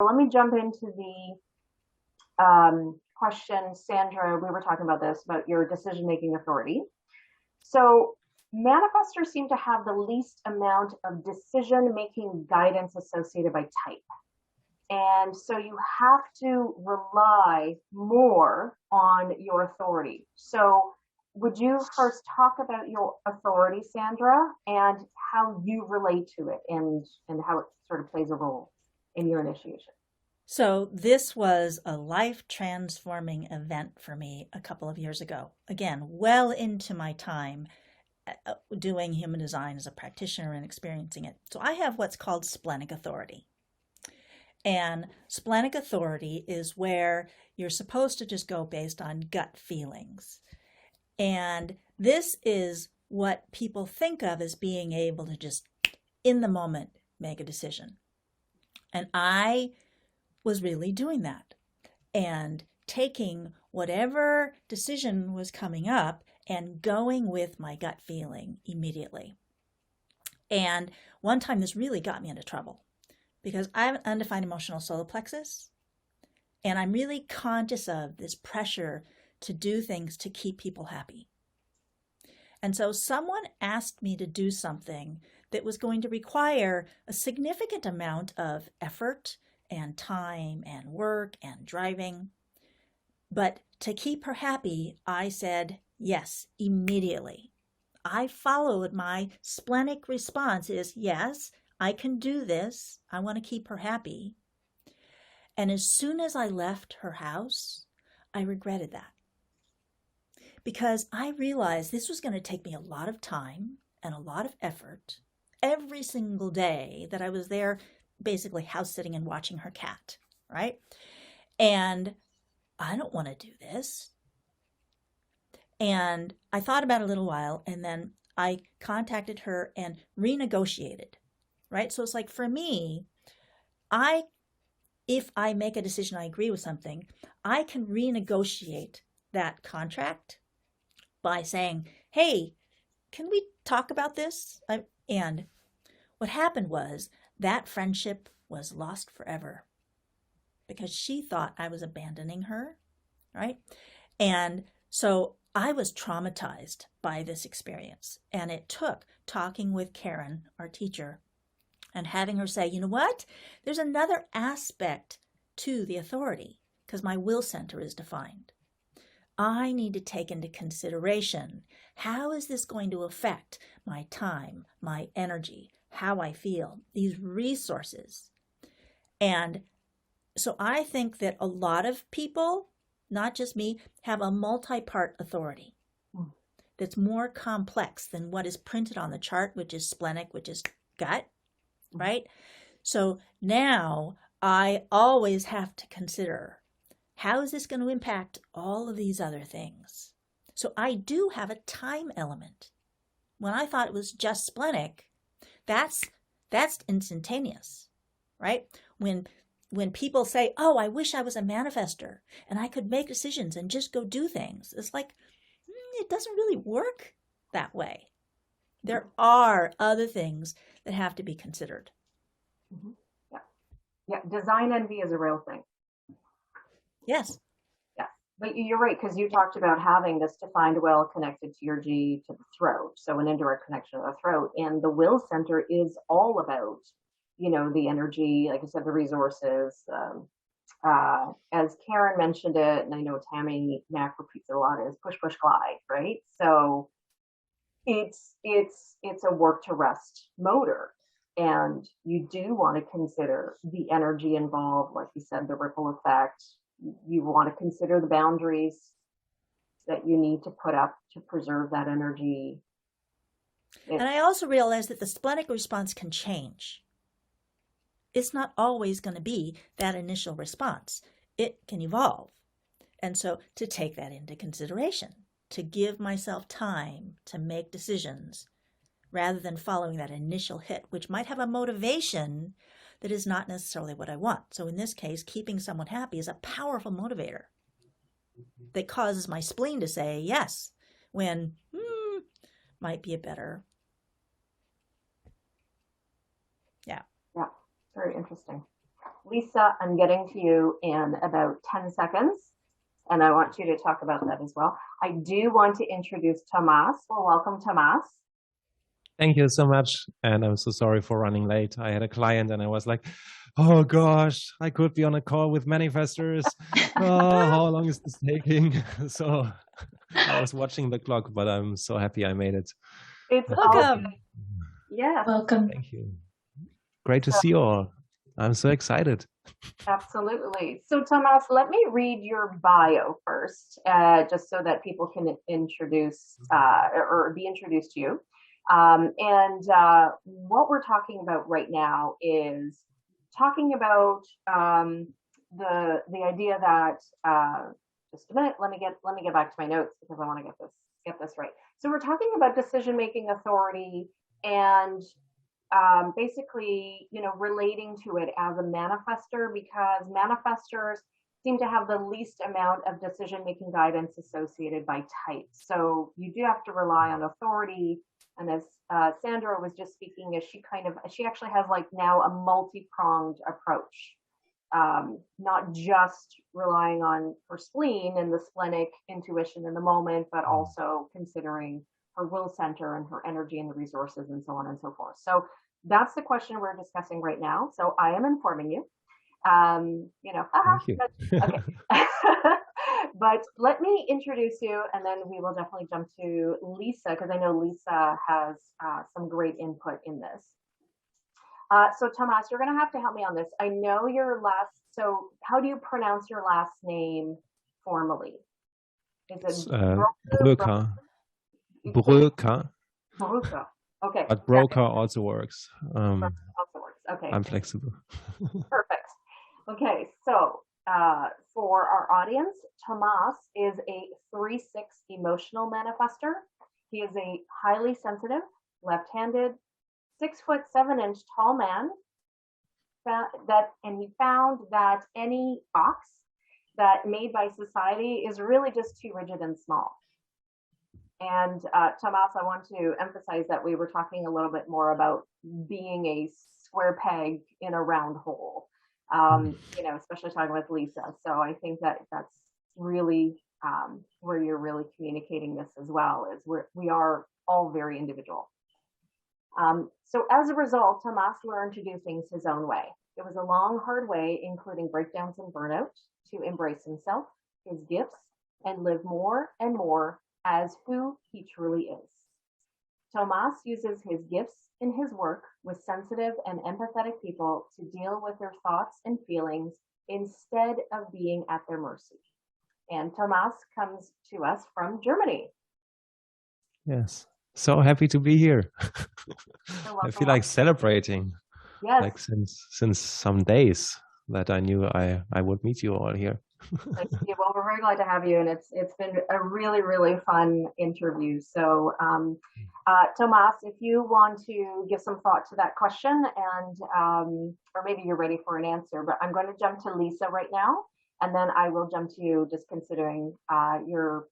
Let me jump into the question, Sandra. We were talking about this, about your decision-making authority. So manifestors seem to have the least amount of decision-making guidance associated by type. And so you have to rely more on your authority. So would you first talk about your authority, Sandra, and how you relate to it and how it sort of plays a role in your initiation? So this was a life-transforming event for me a couple of years ago. Again, well into my time doing human design as a practitioner and experiencing it. So I have what's called splenic authority. And splenic authority is where you're supposed to just go based on gut feelings. And this is what people think of as being able to just in the moment make a decision. And I was really doing that and taking whatever decision was coming up and going with my gut feeling immediately. And one time this really got me into trouble because I have an undefined emotional solar plexus, and I'm really conscious of this pressure to do things to keep people happy. And so someone asked me to do something that was going to require a significant amount of effort and time and work and driving. But to keep her happy, I said yes immediately. I followed my splenic response is, yes, I can do this. I want to keep her happy. And as soon as I left her house, I regretted that. Because I realized this was going to take me a lot of time and a lot of effort every single day that I was there basically house sitting and watching her cat, right? And I don't want to do this. And I thought about it a little while, and then I contacted her and renegotiated, right? So it's like for me, if I make a decision, I agree with something, I can renegotiate that contract by saying, hey, can we talk about this? And what happened was that friendship was lost forever because she thought I was abandoning her, right? And so I was traumatized by this experience. And it took talking with Karen, our teacher, and having her say, you know what? There's another aspect to the authority because my will center is defined. I need to take into consideration, how is this going to affect my time, my energy, how I feel, these resources? And so I think that a lot of people, not just me, have a multi-part authority that's more complex than what is printed on the chart, which is splenic, which is gut, right? So now I always have to consider, how is this going to impact all of these other things? So I do have a time element. When I thought it was just splenic, that's instantaneous, right? When people say, oh, I wish I was a manifestor and I could make decisions and just go do things, it's like, it doesn't really work that way. There are other things that have to be considered. Mm-hmm. Yeah. Design envy is a real thing. Yes. Yeah. But you're right, because you talked about having this defined well connected to your G to the throat. So an indirect connection to the throat. And the will center is all about, the energy, like I said, the resources. As Karen mentioned it, and I know Tammy Mack repeats it a lot, is push, push, glide, right? So it's a work to rest motor. And you do want to consider the energy involved, like you said, the ripple effect. You want to consider the boundaries that you need to put up to preserve that energy. And I also realized that the splenic response can change. It's not always going to be that initial response. It can evolve. And so to take that into consideration, to give myself time to make decisions rather than following that initial hit, which might have a motivation that is not necessarily what I want. So in this case, keeping someone happy is a powerful motivator that causes my spleen to say yes, when might be a better. Yeah, very interesting. Lisa, I'm getting to you in about 10 seconds, and I want you to talk about that as well. I do want to introduce Tomas. Well, welcome, Tomas. Thank you so much. And I'm so sorry for running late. I had a client and I was like, oh gosh, I could be on a call with manifestors. Oh, how long is this taking? So I was watching the clock, but I'm so happy I made it. It's welcome. Yes. Welcome. Thank you. Great to see you all. I'm so excited. Absolutely. So, Tomas, let me read your bio first, just so that people can introduce or be introduced to you. What we're talking about right now is talking about the idea that just a minute. Let me get back to my notes because I want to get this right. So we're talking about decision-making authority and basically, relating to it as a manifestor, because manifestors seem to have the least amount of decision-making guidance associated by type. So you do have to rely on authority. And as Sandra was just speaking, she actually has like now a multi-pronged approach, not just relying on her spleen and the splenic intuition in the moment, but also considering her will center and her energy and the resources and so on and so forth. So that's the question we're discussing right now. So I am informing you. Thank you. Okay. But let me introduce you, and then we will definitely jump to Lisa, because I know Lisa has some great input in this. So Tomas, you're going to have to help me on this. I know so how do you pronounce your last name formally? Is it Broca? Broca. Broca. Okay. But Broca also works. Also works. Okay. I'm flexible. Perfect. Okay, so for our audience, Tomas is a 3/6 emotional manifestor. He is a highly sensitive, left-handed, 6'7" tall man. And he found that any box that made by society is really just too rigid and small. And Tomas, I want to emphasize that we were talking a little bit more about being a square peg in a round hole, especially talking with Lisa. So I think that that's really where you're really communicating this as well, is we are all very individual. So as a result, Tomas learned to do things his own way. It was a long, hard way, including breakdowns and burnout, to embrace himself, his gifts, and live more and more as who he truly is. Tomas uses his gifts in his work with sensitive and empathetic people to deal with their thoughts and feelings instead of being at their mercy. And Tomas comes to us from Germany. Yes. So happy to be here. I feel like celebrating. Yes. Like since some days that I knew I would meet you all here. Well, we're very glad to have you, and it's been a really, really fun interview. So, Tomas, if you want to give some thought to that question, and or maybe you're ready for an answer, but I'm going to jump to Lisa right now, and then I will jump to you, just considering your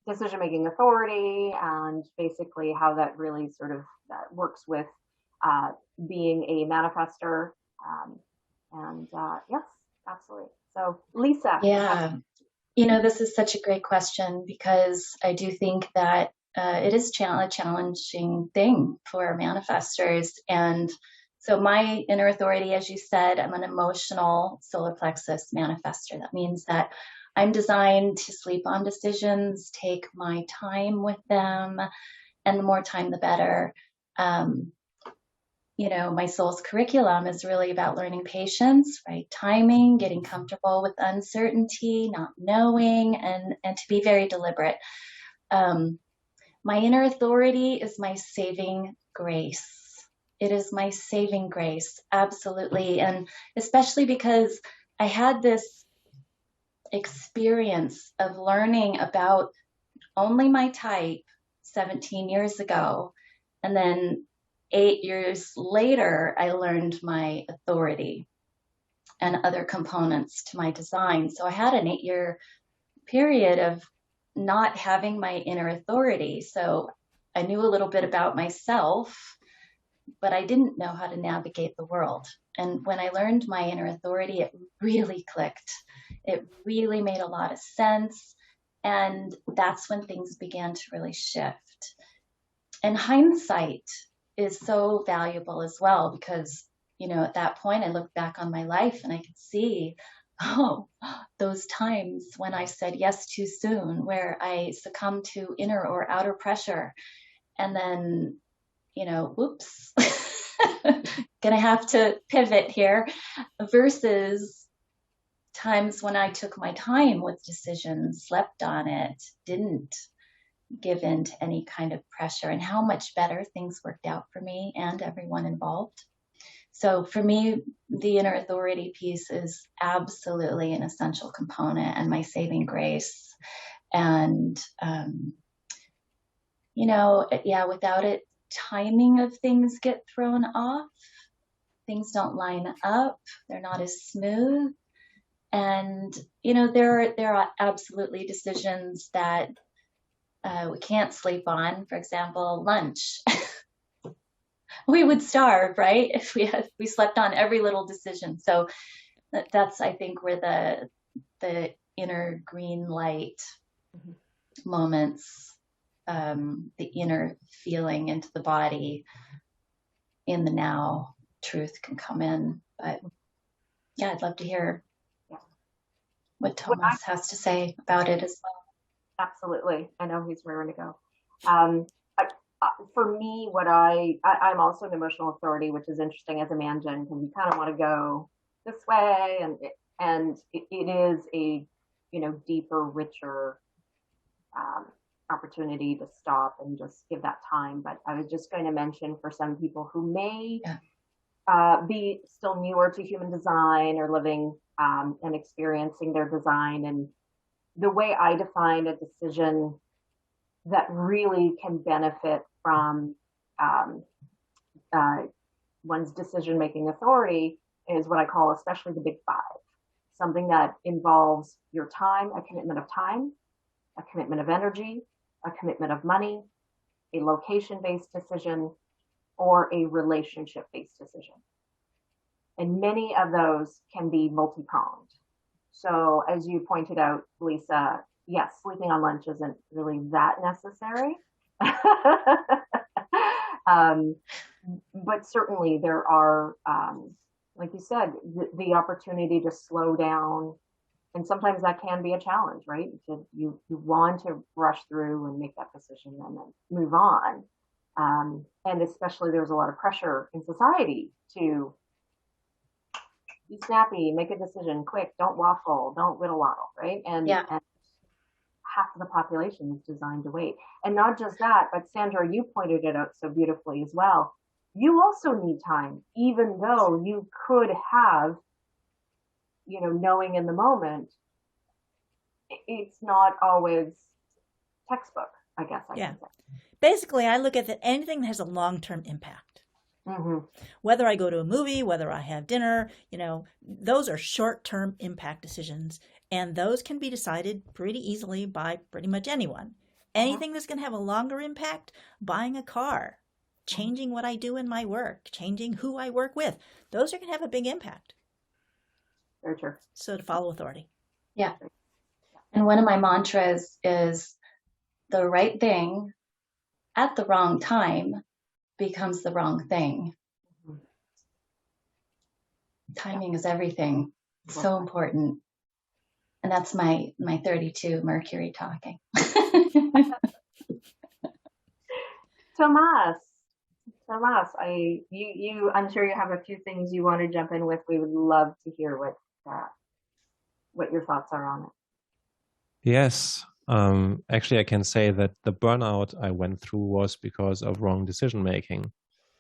decision-making authority and basically how that really sort of works with being a manifestor. Yes, absolutely. So Lisa. Yeah, this is such a great question, because I do think that it is a challenging thing for manifestors. And so my inner authority, as you said, I'm an emotional solar plexus manifestor. That means that I'm designed to sleep on decisions, take my time with them, and the more time, the better. My soul's curriculum is really about learning patience, right? Timing, getting comfortable with uncertainty, not knowing, and to be very deliberate. My inner authority is my saving grace. It is my saving grace, absolutely. And especially because I had this experience of learning about only my type 17 years ago. And then 8 years later, I learned my authority and other components to my design. So I had an 8-year period of not having my inner authority. So I knew a little bit about myself, but I didn't know how to navigate the world. And when I learned my inner authority, it really clicked. It really made a lot of sense. And that's when things began to really shift. And hindsight is so valuable as well, because, at that point, I look back on my life and I could see, those times when I said yes too soon, where I succumbed to inner or outer pressure. And then, whoops, gonna have to pivot here, versus times when I took my time with decisions, slept on it, didn't give in to any kind of pressure, and how much better things worked out for me and everyone involved. So for me, the inner authority piece is absolutely an essential component and my saving grace. And, without it, timing of things get thrown off. Things don't line up. They're not as smooth. And, there are absolutely decisions that we can't sleep on. For example, lunch. We would starve, right? If we slept on every little decision. So that's, I think, where the inner green light moments, the inner feeling into the body in the now truth can come in. But yeah, I'd love to hear what Thomas has to say about it as well. Absolutely. I know he's raring to go. For me, I'm also an emotional authority, which is interesting as a man-gen, because you kind of want to go this way, and it is a deeper, richer opportunity to stop and just give that time. But I was just going to mention, for some people who may be still newer to human design or living and experiencing their design, and the way I define a decision that really can benefit from one's decision-making authority is what I call, especially the big five. Something that involves your time, a commitment of time, a commitment of energy, a commitment of money, a location-based decision, or a relationship-based decision. And many of those can be multi-pronged. So as you pointed out, Lisa, yes, sleeping on lunch isn't really that necessary. But certainly there are, like you said, the opportunity to slow down. And sometimes that can be a challenge, right? You want to rush through and make that decision and then move on. And especially there's a lot of pressure in society to be snappy, make a decision quick, don't waffle, don't whittle waddle, right? And half of the population is designed to wait. And not just that, but Sandra, you pointed it out so beautifully as well. You also need time, even though you could have, knowing in the moment. It's not always textbook, I guess I can say. Basically, I look at that anything that has a long-term impact. Mm-hmm. Whether I go to a movie, whether I have dinner, those are short-term impact decisions. And those can be decided pretty easily by pretty much anyone. Anything that's going to have a longer impact, buying a car, changing what I do in my work, changing who I work with, those are going to have a big impact. Very true. So to follow authority. Yeah. And one of my mantras is the right thing at the wrong time becomes the wrong thing. Mm-hmm. Timing is everything. It's so important. And that's my 32 Mercury talking. Tomas, I'm sure you have a few things you want to jump in with. We would love to hear what your thoughts are on it. Yes. Actually, I can say that the burnout I went through was because of wrong decision making,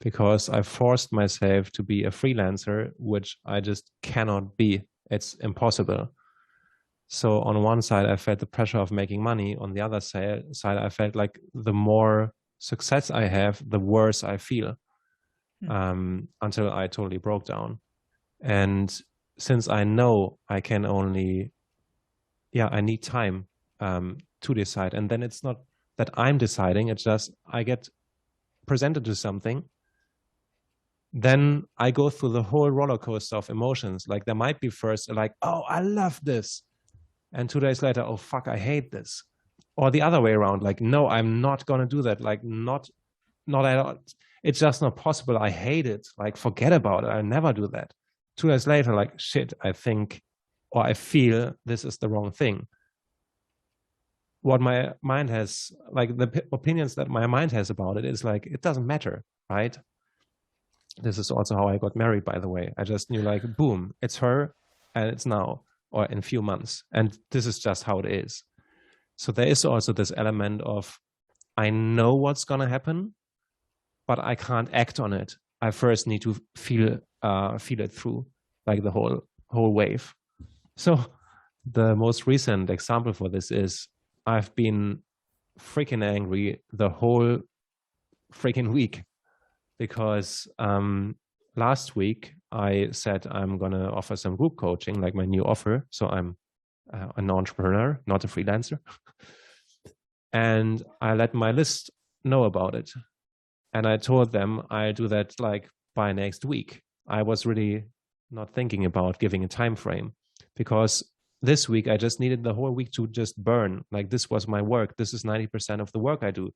because I forced myself to be a freelancer, which I just cannot be. It's impossible. So on one side, I felt the pressure of making money. On the other side, I felt like the more success I have, the worse I feel, until I totally broke down. And since I know I can only, I need time to decide. And then it's not that I'm deciding, it's just I get presented to something then I go through the whole roller coaster of emotions. Like there might be first like, oh, I love this. And 2 days later, oh, fuck, I hate this. Or the other way around, like, no, I'm not going to do that. Like not at all. It's just not possible. I hate it. Like, forget about it. I'll never do that. 2 days later, like, shit, I think, or I feel this is the wrong thing. What my mind has, like the opinions that my mind has about it is like, it doesn't matter, right? This is also how I got married, by the way. I just knew like, boom, it's her and it's now or in a few months. And this is just how it is. So there is also this element of, I know what's going to happen, but I can't act on it. I first need to feel it through, like the whole wave. So the most recent example for this is I've been freaking angry the whole freaking week because last week I said I'm going to offer some group coaching, like my new offer. So I'm an entrepreneur, not a freelancer. And I let my list know about it. And I told them I do that like by next week. I was really not thinking about giving a time frame because this week I just needed the whole week to just burn. Like this was my work. This is 90% of the work I do.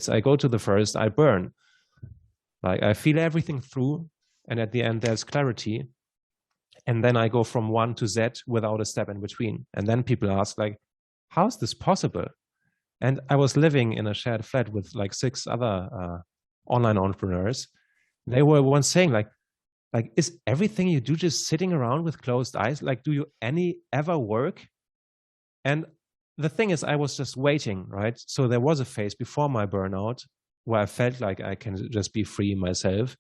I go to the first, I burn. Like I feel everything through, and at the end there's clarity. And then I go from 1 to Z without a step in between. And then people ask like, how is this possible? And I was living in a shared flat with like 6 other online entrepreneurs. They were once saying like, is everything you do just sitting around with closed eyes? Like, do you ever work? And the thing is, I was just waiting, right? So there was a phase before my burnout where I felt like I can just be free myself,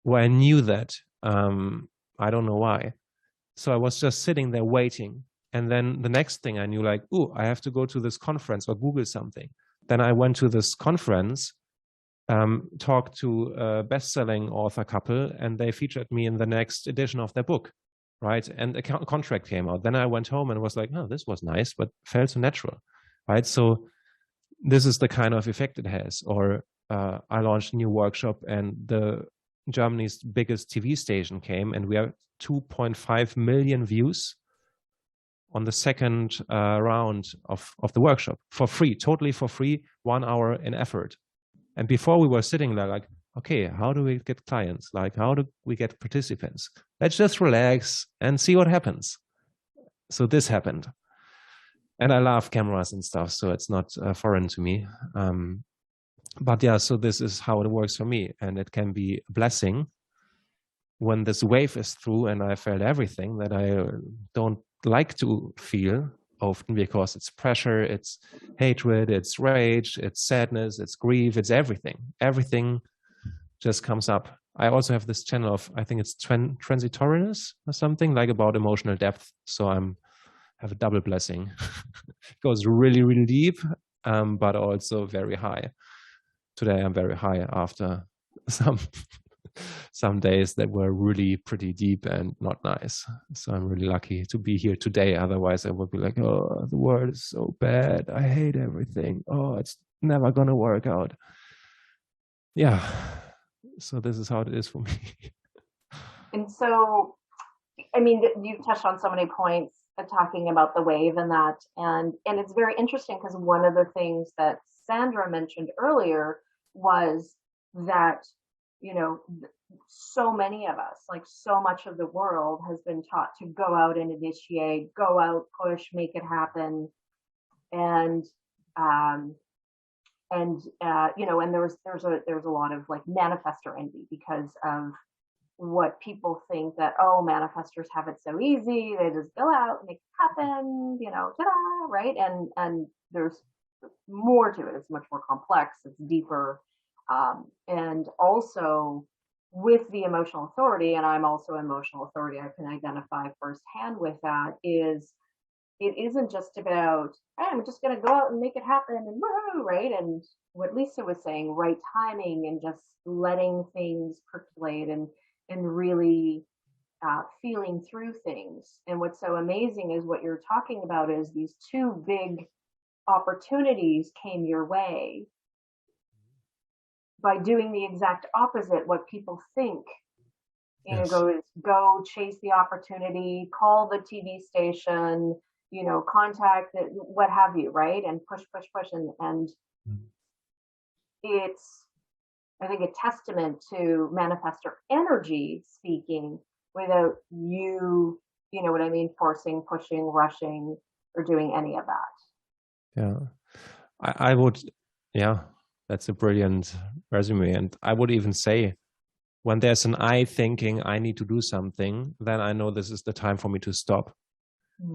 where I knew that. I don't know why. So I was just sitting there waiting. And then the next thing I knew, like, oh, I have to go to this conference or Google something. Then I went to this conference, talked to a best-selling author couple, and they featured me in the next edition of their book, right? And a contract came out. Then I went home and was like, oh, this was nice, but felt so natural, right? So this is the kind of effect it has. Or I launched a new workshop and Germany's biggest TV station came and we have 2.5 million views on the second round of the workshop for free, totally for free, 1 hour in effort. And before we were sitting there like, okay, how do we get clients? Like, how do we get participants? Let's just relax and see what happens. So this happened. And I love cameras and stuff, so it's not foreign to me. But yeah, so this is how it works for me. And it can be a blessing when this wave is through and I felt everything that I don't like to feel often, because it's pressure, it's hatred, it's rage, it's sadness, it's grief, it's everything. Everything just comes up. I also have this channel of, I think it's transitoriness or something, like about emotional depth. So have a double blessing. It goes really, really deep, but also very high. Today I'm very high after some days that were really pretty deep and not nice. So I'm really lucky to be here today. Otherwise I would be like, oh, the world is so bad. I hate everything. Oh, it's never gonna work out. Yeah. So this is how it is for me. And so, I mean, you've touched on so many points talking about the wave and that, and it's very interesting because one of the things that Sandra mentioned earlier was that, you know, so many of us, like so much of the world has been taught to go out and initiate, go out, push, make it happen. And you know, and there's a lot of like manifestor envy because of what people think that, oh, manifestors have it so easy, they just go out, make it happen, you know, ta-da, right? And there's more to it. It's much more complex, it's deeper. And also with the emotional authority, and I'm also emotional authority, I can identify firsthand with that, is it isn't just about, hey, I'm just going to go out and make it happen and woohoo, right? And what Lisa was saying, right timing and just letting things percolate and really feeling through things. And what's so amazing is what you're talking about is these 2 big opportunities came your way. by doing the exact opposite, what people think, Yes. go chase the opportunity, call the TV station, contact it, what have you, right? And push, and it's, I think, a testament to manifestor energy speaking without you, what I mean, forcing, pushing, rushing, or doing any of that. Yeah, I would, yeah, that's a brilliant resume. And I would even say, when there's an I thinking I need to do something, then I know this is the time for me to stop.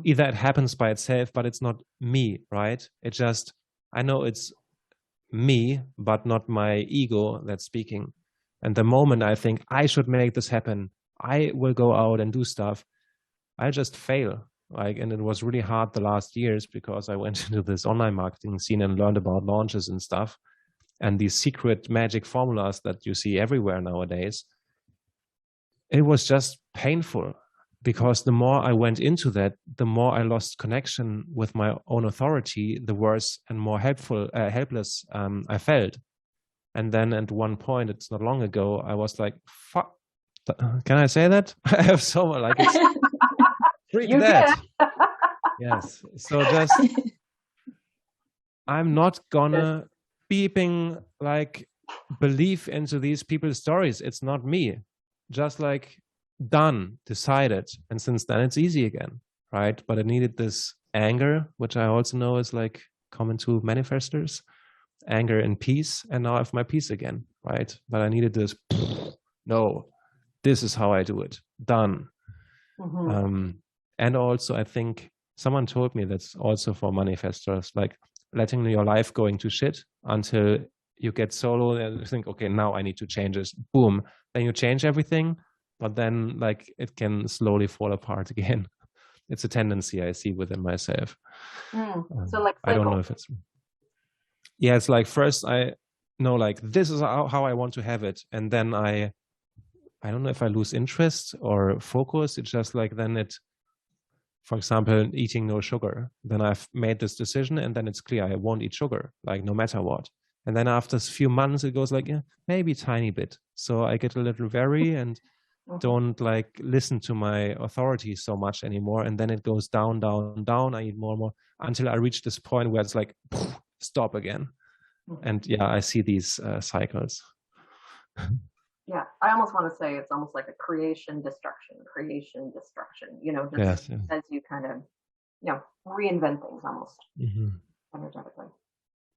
Either it happens by itself, but it's not me, right? It just, I know it's me, but not my ego that's speaking. And the moment I think I should make this happen, I will go out and do stuff, I just fail. And it was really hard the last years because I went into this online marketing scene and learned about launches and stuff. And these secret magic formulas that you see everywhere nowadays, it was just painful because the more I went into that, the more I lost connection with my own authority, the worse and more helpless I felt. And then at one point, it's not long ago, I was like, fuck, can I say that? I have so much, like, it's freak You that. can. Yes. So just, I'm not gonna beeping like believe into these people's stories. It's not me. Just like done, decided. And since then it's easy again, right? But I needed this anger, which I also know is like common to manifestors, anger and peace. And now I have my peace again, right? But I needed this, no, this is how I do it. Done. And also I think someone told me that's also for manifestors, like letting your life going to shit until you get solo and you think, okay, now I need to change this. Boom. Then you change everything, but then like it can slowly fall apart again. It's a tendency I see within myself. So like, I don't know if it's, yeah, it's like first I know like this is how I want to have it. And then I don't know if I lose interest or focus. It's just like, then it, for example, eating no sugar, then I've made this decision and then it's clear I won't eat sugar, like no matter what. And then after a few months, it goes like, yeah, maybe a tiny bit. So I get a little wary and don't like listen to my authority so much anymore. And then it goes down, down, down. I eat more and more until I reach this point where it's like, stop again. And yeah, I see these cycles. Yeah, I almost want to say it's almost like a creation, destruction, just yes, as you kind of, reinvent things almost energetically.